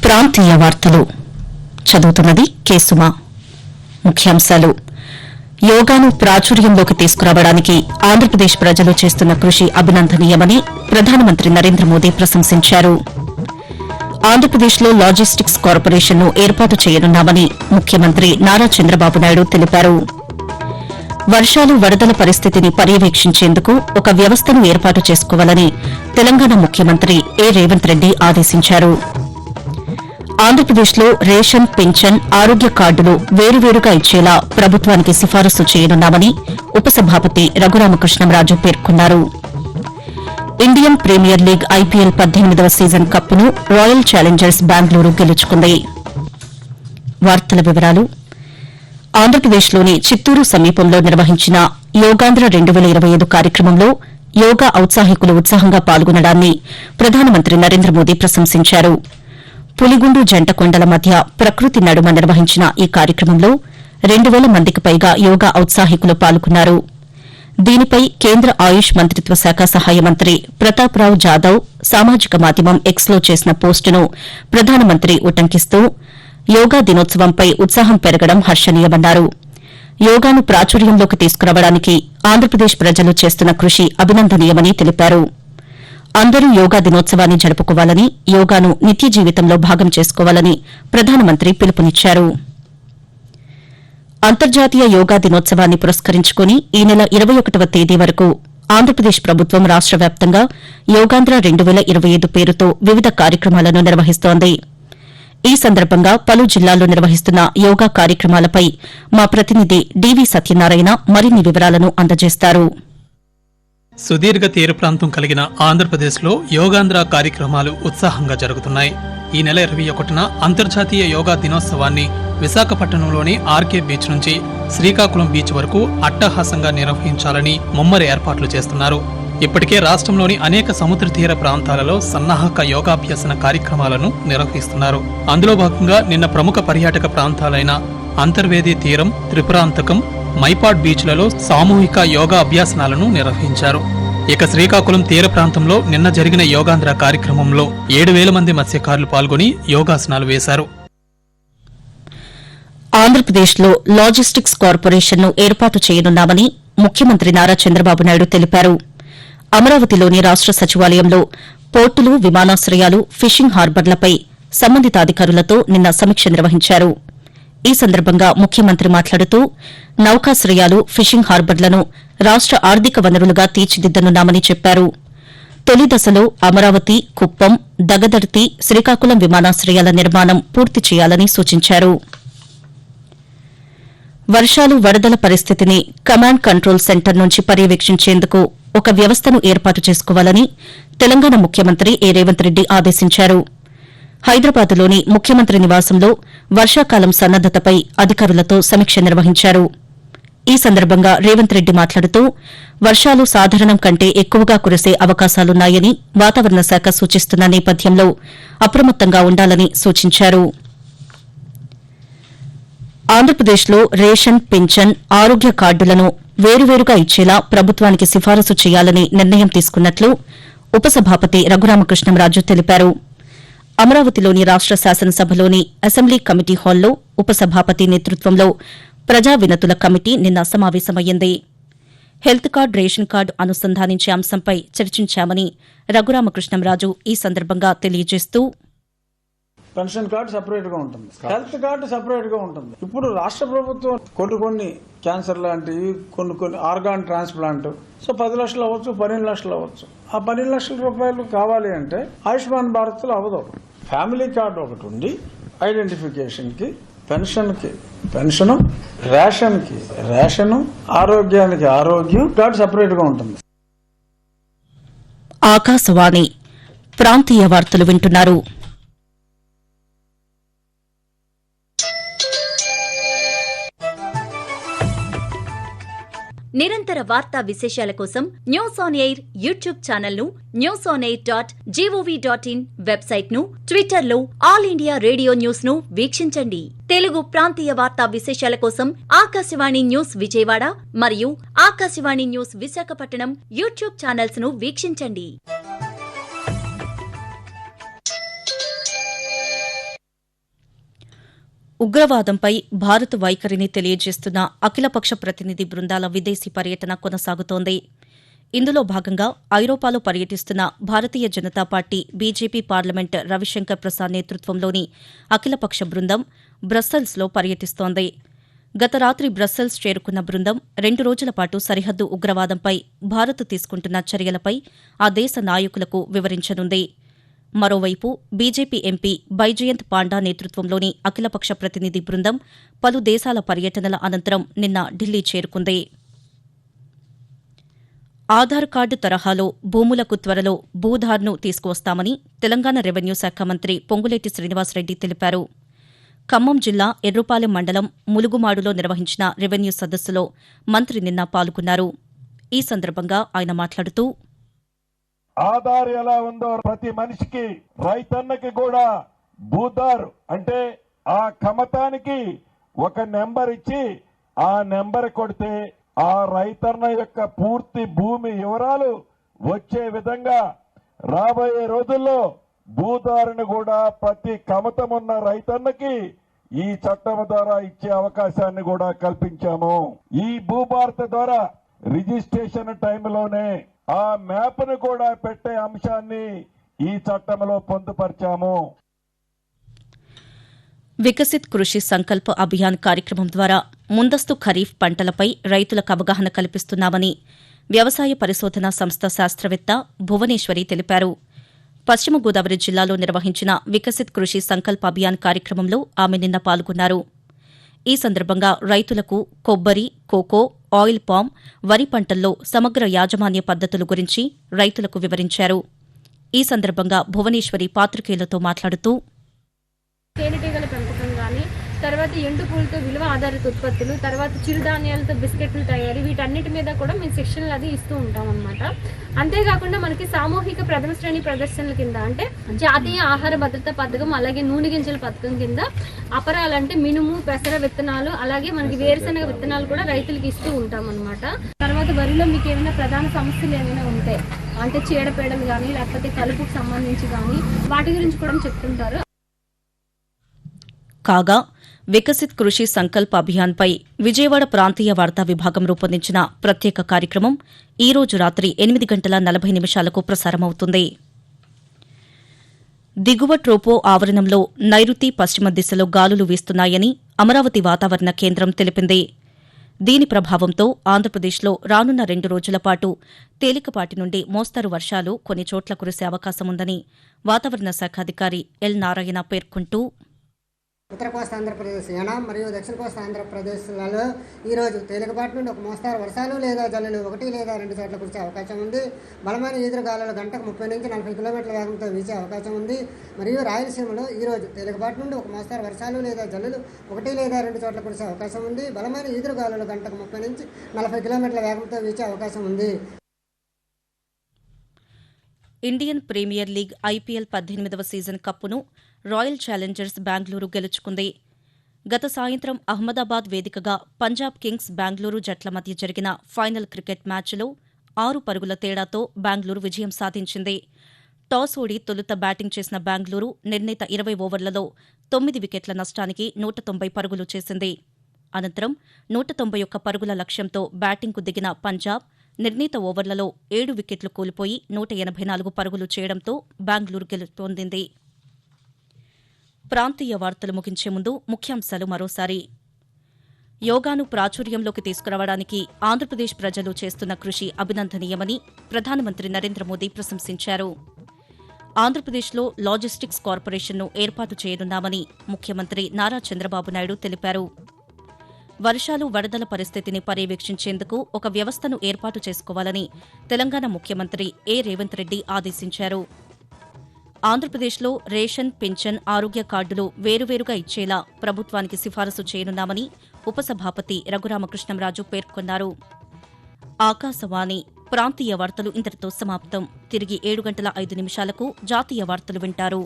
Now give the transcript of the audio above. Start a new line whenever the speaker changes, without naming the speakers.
ప్రాంతీయ వార్తలు చదువుతున్నది కేసుమా. ముఖ్యాంశాలు: యోగాను ప్రాచుర్యంలోకి తీసుకురావడానికి ఆంధ్రప్రదేశ్ ప్రజలు చేస్తున్న కృషి అభినందనీయమని ప్రధానమంత్రి నరేంద్ర మోదీ ప్రశంసించారు. ఆంధ్రప్రదేశ్లో లాజిస్టిక్స్ కార్పొరేషన్ను ఏర్పాటు చేయనున్నామని ముఖ్యమంత్రి నారా చంద్రబాబు నాయుడు తెలిపారు. వర్షాలు, వరదల పరిస్థితిని పర్యవేక్షించేందుకు ఒక వ్యవస్థను ఏర్పాటు చేసుకోవాలని తెలంగాణ ముఖ్యమంత్రి రేవంత్ రెడ్డి ఆదేశించారు. ఆంధ్రప్రదేశ్లో రేషన్, పింఛన్, ఆరోగ్య కార్డులు వేరువేరుగా ఇచ్చేలా ప్రభుత్వానికి సిఫారసు చేయనున్నామని ఉపసభాపతి రఘురామకృష్ణంరాజు పేర్కొన్నారు. ఇండియన్ ప్రీమియర్ లీగ్ ఐపీఎల్ 18వ సీజన్ కప్ను రాయల్ ఛాలెంజర్స్ బెంగళూరు గెలుచుకుంది. వార్తల వివరాలు: ఆంధ్రప్రదేశ్లోని చిత్తూరు సమీపంలో నిర్వహించిన యోగాంధ్ర 2025 కార్యక్రమంలో యోగా ఔత్సాహికులు ఉత్సాహంగా పాల్గొనడాన్ని ప్రధానమంత్రి నరేంద్ర మోదీ ప్రశంసించారు. పులిగుండు జంట కొండల మధ్య ప్రకృతి నడుమ నిర్వహించిన ఈ కార్యక్రమంలో 2,000 మందికి పైగా యోగా ఔత్సాహికులు పాల్గొన్నారు. దీనిపై కేంద్ర ఆయుష్ మంత్రిత్వ శాఖ సహాయ మంత్రి ప్రతాప్రావ్ జాదవ్ సామాజిక మాధ్యమం ఎక్స్లో చేసిన పోస్టును ప్రధానమంత్రి ఉటంకిస్తూ యోగా దినోత్సవంపై ఉత్సాహం పెరగడం హర్షణీయమన్నారు. యోగాను ప్రాచుర్యంలోకి తీసుకురావడానికి ఆంధ్రప్రదేశ్ ప్రజలు చేస్తున్న కృషి అభినందనీయమని తెలిపారు. అందరూ యోగా దినోత్సవాన్ని జరుపుకోవాలని, యోగాను నిత్య జీవితంలో భాగం చేసుకోవాలని ప్రధానమంత్రి పిలుపునిచ్చారు. అంతర్జాతీయ యోగా దినోత్సవాన్ని పురస్కరించుకుని ఈ నెల 21వ తేదీ వరకు ఆంధ్రప్రదేశ్ ప్రభుత్వం రాష్ట వ్యాప్తంగా యోగాంధ్ర 2025 పేరుతో వివిధ కార్యక్రమాలను నిర్వహిస్తోంది. ఈ సందర్భంగా పలు జిల్లాల్లో నిర్వహిస్తున్న యోగా కార్యక్రమాలపై మా ప్రతినిధి డివి సత్యనారాయణ మరిన్ని వివరాలను అందజేస్తారు.
సుదీర్ఘ తీర ప్రాంతం కలిగిన ఆంధ్రప్రదేశ్లో యోగాంధ్ర కార్యక్రమాలు ఉత్సాహంగా జరుగుతున్నాయి. ఈ నెల 21న అంతర్జాతీయ యోగా దినోత్సవాన్ని విశాఖపట్నంలోని ఆర్కే బీచ్ నుంచి శ్రీకాకుళం బీచ్ వరకు అట్టహాసంగా నిర్వహించాలని ముమ్మర ఏర్పాట్లు చేస్తున్నారు. ఇప్పటికే రాష్ట్రంలోని అనేక సముద్ర తీర ప్రాంతాలలో సన్నాహక యోగాభ్యసన కార్యక్రమాలను నిర్వహిస్తున్నారు. అందులో భాగంగా నిన్న ప్రముఖ పర్యాటక ప్రాంతాలైన అంతర్వేది తీరం, త్రిపురాంతకం, మైపాడ్ బీచ్లలో సామూహిక యోగా అభ్యాసనాలను నిర్వహించారు. ఇక శ్రీకాకుళం తీర ప్రాంతంలో నిన్న జరిగిన యోగాంధ్ర కార్యక్రమంలో 7,000 మంది మత్స్యకారులు పాల్గొని యోగాసనాలు వేశారు.
ఆంధ్రప్రదేశ్లో లాజిస్టిక్స్ కార్పొరేషన్ను ఏర్పాటు చేయనున్నామని ముఖ్యమంత్రి నారా చంద్రబాబు నాయుడు తెలిపారు. అమరావతిలోని రాష్ట సచివాలయంలో పోర్టులు, విమానాశ్రయాలు, ఫిషింగ్ హార్బర్లపై సంబంధిత అధికారులతో నిన్న సమీక్ష నిర్వహించారు. ఈ సందర్భంగా ముఖ్యమంత్రి మాట్లాడుతూ నౌకాశ్రయాలు, ఫిషింగ్ హార్బర్లను రాష్ట ఆర్థిక వనరులుగా తీర్చిదిద్దనున్నామని చెప్పారు. తొలి దశలో అమరావతి, కుప్పం, దగదర్తి, శ్రీకాకుళం విమానాశ్రయాల నిర్మాణం పూర్తి చేయాలని సూచించారు. వర్షాలు, వరదల పరిస్థితిని కమాండ్ కంట్రోల్ సెంటర్ నుంచి పర్యవేక్షించేందుకు ఒక వ్యవస్థను ఏర్పాటు చేసుకోవాలని తెలంగాణ ముఖ్యమంత్రి రేవంత్ రెడ్డి ఆదేశించారు. హైదరాబాద్లోని ముఖ్యమంత్రి నివాసంలో వర్షాకాలం సన్నద్దతపై అధికారులతో సమీక్ష నిర్వహించారు. ఈ సందర్భంగా రేవంత్ రెడ్డి మాట్లాడుతూ వర్షాలు సాధారణం కంటే ఎక్కువగా కురిసే అవకాశాలున్నాయని వాతావరణ శాఖ సూచిస్తున్న నేపథ్యంలో అప్రమత్తంగా ఉండాలని సూచించారు. ఆంధ్రప్రదేశ్లో రేషన్, పింఛన్, ఆరోగ్య కార్డులను వేరువేరుగా ఇచ్చేలా ప్రభుత్వానికి సిఫారసు చేయాలని నిర్ణయం తీసుకున్నట్లు ఉపసభాపతి రఘురామకృష్ణంరాజు తెలిపారు. అమరావతిలోని రాష్ట శాసనసభలోని అసెంబ్లీ కమిటీ హాల్లో ఉపసభాపతి నేతృత్వంలో ప్రజా వినతుల కమిటీ నిన్న సమావేశమయ్యింది. హెల్త్ కార్డు, రేషన్ కార్డు అనుసంధానించే అంశంపై చర్చించామని రఘురామకృష్ణంరాజు ఈ సందర్భంగా తెలియజేస్తూ,
పెన్షన్ కార్డు సెపరేట్ గా ఉంటుంది, హెల్త్ కార్డు సెపరేట్ గా ఉంటుంది. ఇప్పుడు రాష్ట్ర ప్రభుత్వం కొన్ని క్యాన్సర్ లాంటివి, కొన్ని ఆర్గాన్ ట్రాన్స్ప్లాంట్ 10 లక్షలు అవ్వచ్చు, 12 లక్షలు అవ్వచ్చు. ఆ 12 లక్షల రూపాయలు కావాలి అంటే ఆయుష్మాన్ భారత్ లో అవ్వదు. ఫ్యామిలీ కార్డు ఒకటి ఉండి ఐడెంటిఫికేషన్ కి, పెన్షన్ కి పెన్షన్, రేషన్ కి రేషన్, ఆరోగ్యానికి ఆరోగ్యం కార్డు సెపరేట్ గా ఉంటుంది.
ఆకాశవాణి ప్రాంతీయ వార్తలు వింటున్నారు.
నిరంతర వార్తా విశేషాల కోసం news on air YouTube channel ను, newsonair.gov.in వెబ్సైట్ ను, ట్విట్టర్ లో ఆల్ ఇండియా రేడియో న్యూస్ ను వీక్షించండి. తెలుగు ప్రాంతీయ వార్తా విశేషాల కోసం ఆకాశవాణి న్యూస్ విజయవాడ మరియు Akashvani news Visakhapatnam YouTube channels ను వీక్షించండి.
ఉగ్రవాదంపై భారత్ వైఖరిని తెలియజేస్తున్న అఖిలపక్ష ప్రతినిధి బృందాల విదేశీ పర్యటన కొనసాగుతోంది. ఇందులో భాగంగా ఐరోపాలో పర్యటిస్తున్న Bharatiya Janata party BJP parliament Ravishankar Prasad నేతృత్వంలోని అఖిలపక్ష బృందం బ్రస్సెల్స్లో పర్యటిస్తోంది. గత రాత్రి బ్రస్సెల్స్ చేరుకున్న బృందం 2 రోజుల పాటు సరిహద్దు ఉగ్రవాదంపై భారత్ తీసుకుంటున్న చర్యలపై ఆ దేశ నాయకులకు వివరించనుంది. మరోవైపు బీజేపీ ఎంపీ బైజయంత్ పాండా నేతృత్వంలోని అఖిలపక్ష ప్రతినిధి బృందం పలు దేశాల పర్యటనల అనంతరం నిన్న ఢిల్లీ చేరుకుంది. ఆధార్ కార్డు తరహాలో భూములకు త్వరలో భూధార్ను తీసుకువస్తామని తెలంగాణ రెవెన్యూ శాఖ మంత్రి పొంగులేటి శ్రీనివాసరెడ్డి తెలిపారు. ఖమ్మం జిల్లా ఎర్రుపాలెం మండలం ములుగుమాడులో నిర్వహించిన రెవెన్యూ సదస్సులో మంత్రి నిన్న పాల్గొన్నారు. ఈ సందర్భంగా ఆయన మాట్లాడుతూ
ఆధార్ ఎలా ఉందో ప్రతి మనిషికి రైతన్నకి కూడా భూధార్ అంటే ఆ కమతానికి ఒక నెంబర్ ఇచ్చి ఆ నెంబర్ కొడితే ఆ రైతన్న యొక్క పూర్తి భూమి వివరాలు వచ్చే విధంగా రాబోయే రోజుల్లో భూధారుని కూడా ప్రతి కమతమున్న రైతన్నకి ఈ చట్టం ద్వారా ఇచ్చే అవకాశాన్ని కూడా కల్పించాము. ఈ భూభారత ద్వారా రిజిస్ట్రేషన్ టైంలోనే ఆ మ్యాప్ను కూడా పెట్టే అంశాన్ని ఈ చట్టంలో పొందుపరిచాము.
వికసిత్ కృషి సంకల్ప్ అభియాన్ కార్యక్రమం ద్వారా ముందస్తు ఖరీఫ్ పంటలపై రైతులకు అవగాహన కల్పిస్తున్నామని వ్యవసాయ పరిశోధనా సంస్థ శాస్త్రవేత్త భువనేశ్వరి తెలిపారు. పశ్చిమ గోదావరి జిల్లాలో నిర్వహించిన వికసిత్ కృషి సంకల్ప్ అభియాన్ కార్యక్రమంలో ఆమె నిన్న పాల్గొన్నారు. ఈ సందర్భంగా రైతులకు కొబ్బరి, కోకో, ఆయిల్ పామ్, వరి పంటల్లో సమగ్ర యాజమాన్య పద్దతుల గురించి రైతులకు వివరించారు. ఈ సందర్భంగా భువనేశ్వరి పాత్రికేయులతో మాట్లాడుతూ
తేనెటీగల పెంపకం కానీ, తర్వాత ఎండు పూలతో విలువ ఆధారిత ఉత్పత్తులు, తర్వాత చిరుధాన్యాలతో బిస్కెట్లు తయారీ, వీటన్నిటి మీద కూడా మేము శిక్షణలు అది ఇస్తూ ఉంటాం అనమాట. అంతేకాకుండా మనకి సామూహిక ప్రథమ శ్రేణి ప్రదర్శనల కింద అంటే జాతీయ ఆహార భద్రత పథకం, అలాగే నూనె గింజల పథకం కింద అపరాలంటే మినుము, పెసర విత్తనాలు, అలాగే మనకి వేరుశనగ విత్తనాలు కూడా రైతులకు ఇస్తూ ఉంటాం అనమాట. తర్వాత వరిలో మీకు ఏమైనా ప్రధాన సమస్యలు ఏమైనా ఉంటాయి అంటే చీడపీడలు కానీ, లేకపోతే కలుపుకు సంబంధించి కానీ వాటి గురించి కూడా చెప్తుంటారు.
కాగా వికసిత్ కృషి సంకల్ప్ అభియాన్పై విజయవాడ ప్రాంతీయ వార్తా విభాగం రూపొందించిన ప్రత్యేక కార్యక్రమం ఈ రోజు రాత్రి 8:40 ప్రసారమవుతుంది. దిగువ ట్రోపో ఆవరణంలో నైరుతి పశ్చిమ దిశలో గాలులు వీస్తున్నాయని అమరావతి వాతావరణ కేంద్రం తెలిపింది. దీని ప్రభావంతో ఆంధ్రప్రదేశ్లో రానున్న 2 రోజుల పాటు తేలికపాటి నుండి మోస్తరు వర్షాలు కొన్ని చోట్ల కురిసే అవకాశముందని వాతావరణ శాఖ అధికారి ఎల్ నారాయణ పేర్కొంటూ
ఉత్తర కోస్తా ఆంధ్రప్రదేశ్, యానాం మరియు దక్షిణ కోస్తా ఆంధ్రప్రదేశ్లలో ఈరోజు తేలికపాటి నుండి ఒక మోస్తారు వర్షాలు లేదా జల్లులు 1 లేదా 2 చోట్ల కురిసే అవకాశం ఉంది. బలమైన ఈదురుగాలులు గంటకు 30 నుంచి 40 కిలోమీటర్ల వేగంతో వీచే అవకాశం ఉంది. మరియు రాయలసీమలో ఈరోజు తేలికపాటి నుండి ఒక మోస్తారు వర్షాలు లేదా జల్లులు 1 లేదా 2 చోట్ల కురిసే అవకాశం ఉంది. బలమైన ఈదురుగాలులు గంటకు 30 నుంచి 40 కిలోమీటర్ల వేగంతో వీచే అవకాశం ఉంది.
ఇండియన్ ప్రీమియర్ లీగ్ ఐపీఎల్ 18వ సీజన్ కప్పును రాయల్ ఛాలెంజర్స్ బెంగళూరు గెలుచుకుంది. గత సాయంత్రం అహ్మదాబాద్ వేదికగా పంజాబ్ కింగ్స్ బెంగళూరు జట్ల మధ్య జరిగిన ఫైనల్ క్రికెట్ మ్యాచ్లో 6 పరుగుల తేడాతో బెంగళూరు విజయం సాధించింది. టాస్ ఓడి తొలుత బ్యాటింగ్ చేసిన బెంగళూరు నిర్ణీత 20 ఓవర్లలో 9 వికెట్ల నష్టానికి 190 పరుగులు చేసింది. అనంతరం 191 పరుగుల లక్ష్యంతో బ్యాటింగ్కు దిగిన పంజాబ్ నిర్ణీత ఓవర్లలో 7 వికెట్లు కోల్పోయి 184 పరుగులు చేయడంతో బెంగళూరు గెలుపొందింది. ప్రాంతీయ వార్తలు ముగించే ముందు ముఖ్యాంశాలు మరోసారి. యోగాను ప్రాచుర్యంలోకి తీసుకురావడానికి ఆంధ్రప్రదేశ్ ప్రజలు చేస్తున్న కృషి అభినందనీయమని ప్రధానమంత్రి నరేంద్ర మోదీ ప్రశంసించారు. ఆంధ్రప్రదేశ్లో లాజిస్టిక్స్ కార్పొరేషన్ను ఏర్పాటు చేయనున్నామని ముఖ్యమంత్రి నారా చంద్రబాబు నాయుడు తెలిపారు. వర్షాలు, వరదల పరిస్థితిని పర్యవేక్షించేందుకు ఒక వ్యవస్థను ఏర్పాటు చేసుకోవాలని తెలంగాణ ముఖ్యమంత్రి ఏ రేవంత్ రెడ్డి ఆదేశించారు. ఆంధ్రప్రదేశ్లో రేషన్, పింఛన్, ఆరోగ్య కార్డులు వేరువేరుగా ఇచ్చేలా ప్రభుత్వానికి సిఫారసు చేయనున్నామని ఉపసభాపతి రఘురామకృష్ణంరాజు పేర్కొన్నారు. ఆకాశవాణి ప్రాంతీయ వార్తలు ఇంతటితో సమాప్తం. తిరిగి 7:05 జాతీయ వార్తలు వింటారు.